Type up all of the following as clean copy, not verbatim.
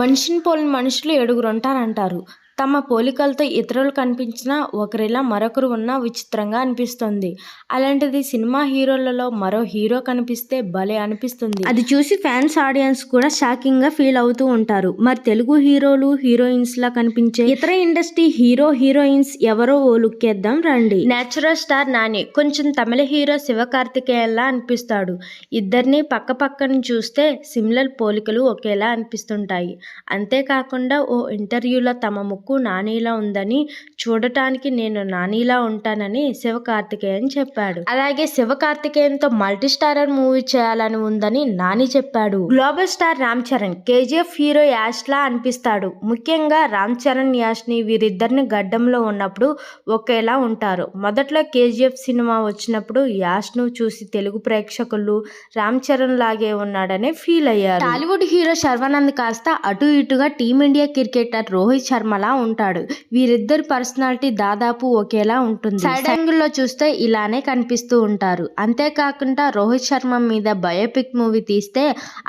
మనిషిని పోలిన మనుషులు ఏడుగురుంటారంటారు. తమ పోలికలతో ఇతరులు కనిపించినా ఒకరిలా మరొకరు ఉన్నా విచిత్రంగా అనిపిస్తుంది. అలాంటిది సినిమా హీరోలలో మరో హీరో కనిపిస్తే భలే అనిపిస్తుంది. అది చూసి ఫ్యాన్స్, ఆడియన్స్ కూడా షాకింగ్ గా ఫీల్ అవుతూ ఉంటారు. మరి తెలుగు హీరోలు, హీరోయిన్స్ లా కనిపించే ఇతర ఇండస్ట్రీ హీరో, హీరోయిన్స్ ఎవరో ఓ లుక్కేద్దాం రండి. నేచురల్ స్టార్ నాని కొంచెం తమిళ హీరో శివకార్తికేయన్లా అనిపిస్తాడు. ఇద్దరిని పక్క పక్కన చూస్తే సిమిలర్ పోలికలు ఒకేలా అనిపిస్తుంటాయి. అంతేకాకుండా ఓ ఇంటర్వ్యూలో తమ ముక్కు నానిలా ఉందని, చూడటానికి నేను నానిలా ఉంటానని శివకార్తికేయన్ చెప్పాడు. అలాగే శివకార్తికేయన్తో మల్టీ స్టారర్ మూవీ చేయాలని ఉందని నాని చెప్పాడు. Global star Ram Charan KGF hero Yash లా అనిపిస్తాడు. ముఖ్యంగా రామ్ చరణ్, యాష్ ని వీరిద్దరిని గడ్డంలో ఉన్నప్పుడు ఒకేలా ఉంటారు. మొదట్లో కేజీఎఫ్ సినిమా వచ్చినప్పుడు యాష్ ను చూసి తెలుగు ప్రేక్షకులు రామ్ చరణ్ లాగే ఉన్నాడనే ఫీల్ అయ్యారు. టాలీవుడ్ హీరో శర్వానంద్ కాస్త అటు ఇటుగా టీమిండియా క్రికెటర్ రోహిత్ శర్మలా ఉంటాడు. వీరిద్దరి పర్సనాలిటీ దాదాపు ఒకేలా ఉంటుంది. సైడ్ యాంగిల్ లో చూస్తే ఇలానే కనిపిస్తూ ఉంటారు. అంతేకాకుండా రోహిత్ శర్మ మీద బయోపిక్ మూవీ తీస్తే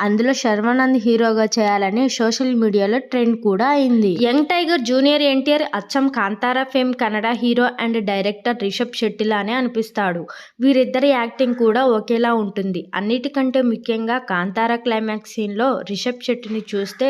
అందులో శర్వానంద్ హీరోగా చేయాలని సోషల్ మీడియాలో ట్రెండ్ కూడా అయింది. యంగ్ టైగర్ జూనియర్ ఎన్టీఆర్ అచ్చం Kantara fame Kannada hero and director Rishab Shetty లానే అనిపిస్తాడు. వీరిద్దరి యాక్టింగ్ కూడా ఒకేలా ఉంటుంది. అన్నిటికంటే ముఖ్యంగా కాంతారా క్లైమాక్స్ సీన్ లో రిషబ్ శెట్టిని చూస్తే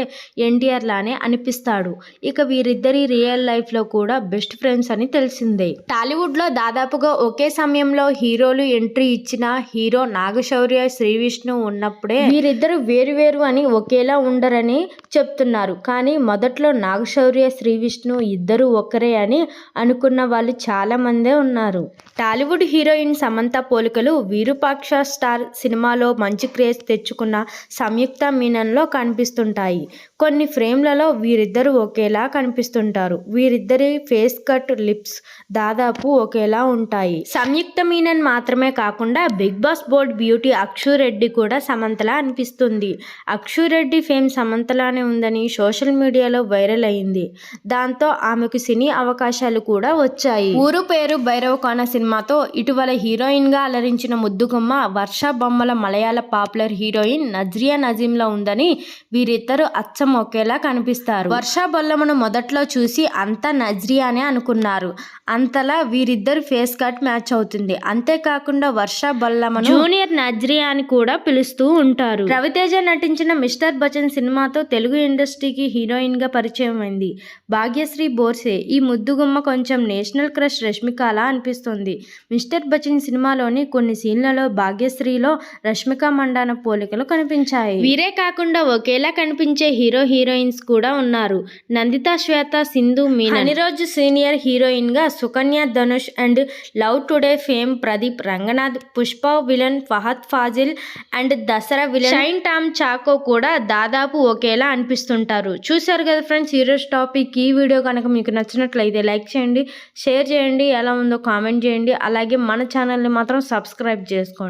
ఎన్టీఆర్ లానే అనిపిస్తాడు. ఇక వీరిద్దరి రియల్ లైఫ్ లో కూడా బెస్ట్ ఫ్రెండ్స్ అని తెలిసిందే. టాలీవుడ్ లో దాదాపుగా ఒకే సమయంలో హీరోలు ఎంట్రీ ఇచ్చిన హీరో నాగశౌర్య, శ్రీవిష్ణు ఉన్నప్పుడే వీరిద్దరు వేరు అని ఒకేలా ఉండరని చెప్తున్నారు. కానీ మొదట్లో నాగశౌర్య, శ్రీవిష్ణు ఇద్దరు ఒక్కరే అని అనుకున్న వాళ్ళు చాలా మందే ఉన్నారు. టాలీవుడ్ హీరోయిన్ సమంత పోలికలు విరూపాక్ష స్టార్ సినిమాలో మంచి క్రేజ్ తెచ్చుకున్న సంయుక్త మీనన్ లో కనిపిస్తుంటాయి. కొన్ని ఫ్రేమ్లలో వీరిద్దరు ఒకేలా కనిపిస్తుంటారు. వీరిద్దరి ఫేస్ కట్, లిప్స్ దాదాపు ఒకేలా ఉంటాయి. సంయుక్త మీనన్ మాత్రమే కాకుండా Bigg Boss board beauty Akshu Reddy కూడా సమంతలా అనిపిస్తుంది. అక్షు రెడ్డి ఫేమ్ సమంతలానే ఉందని సోషల్ మీడియాలో వైరల్ అయింది. దాంతో ఆమెకు సినీ అవకాశాలు కూడా వచ్చాయి. ఊరు పేరు భైరవకోన సినిమాతో ఇటీవల హీరోయిన్ గా అలరించిన ముద్దుగుమ్మ వర్ష బొమ్మల మలయాళ పాపులర్ హీరోయిన్ నజ్రియా నజీంలా ఉందని వీరిద్దరు అచ్చం ఒకేలా కనిపిస్తారు. వర్ష బొల్లమ్మను మొదట్లో చూసి అంతా నజ్రియానే అనుకున్నారు. అంతలా వీరిద్దరు ఫేస్ కట్ మ్యాచ్ అవుతుంది. అంతేకాకుండా వర్ష బొల్లమ్మను జూనియర్ నజ్రియా అని కూడా పిలుస్తూ ఉంటారు. రవితేజ నటించిన మిస్టర్ బచ్చన్ సినిమాతో తెలుగు ఇండస్ట్రీకి హీరోయిన్ గా పరిచయం అయింది భాగ్యశ్రీ బోర్సే. ఈ ముద్దుగుమ్మ కొంచెం నేషనల్ క్రష్ రష్మికలా అనిపిస్తుంది. మిస్టర్ బచ్చన్ సినిమాలోని కొన్ని సీన్లలో భాగ్యశ్రీలో రష్మిక మండాన పోలికలు కనిపించాయి. వీరే కాకుండా ఒకేలా కనిపించే హీరో, హీరోయిన్స్ కూడా ఉన్నారు. నందిత, శ్వేత, సింధు, మీనన్. అనిరోజ్ సీనియర్ హీరోయిన్ గా Sukanya, Dhanush and Love Today fame Pradeep, Ranganath, Pushpa villain Fahadh Faasil and Dasara villain Shine Tom Chacko కూడా దాదాపు ఒకేలా అనిపిస్తుంటారు. చూశారు కదా ఫ్రెండ్స్ ఈరోజు టాపిక్. ఈ వీడియో కనుక మీకు నచ్చినట్లయితే లైక్ చేయండి, షేర్ చేయండి, ఎలా ఉందో కామెంట్ చేయండి. అలాగే మన ఛానల్ని మాత్రం సబ్స్క్రైబ్ చేసుకోండి.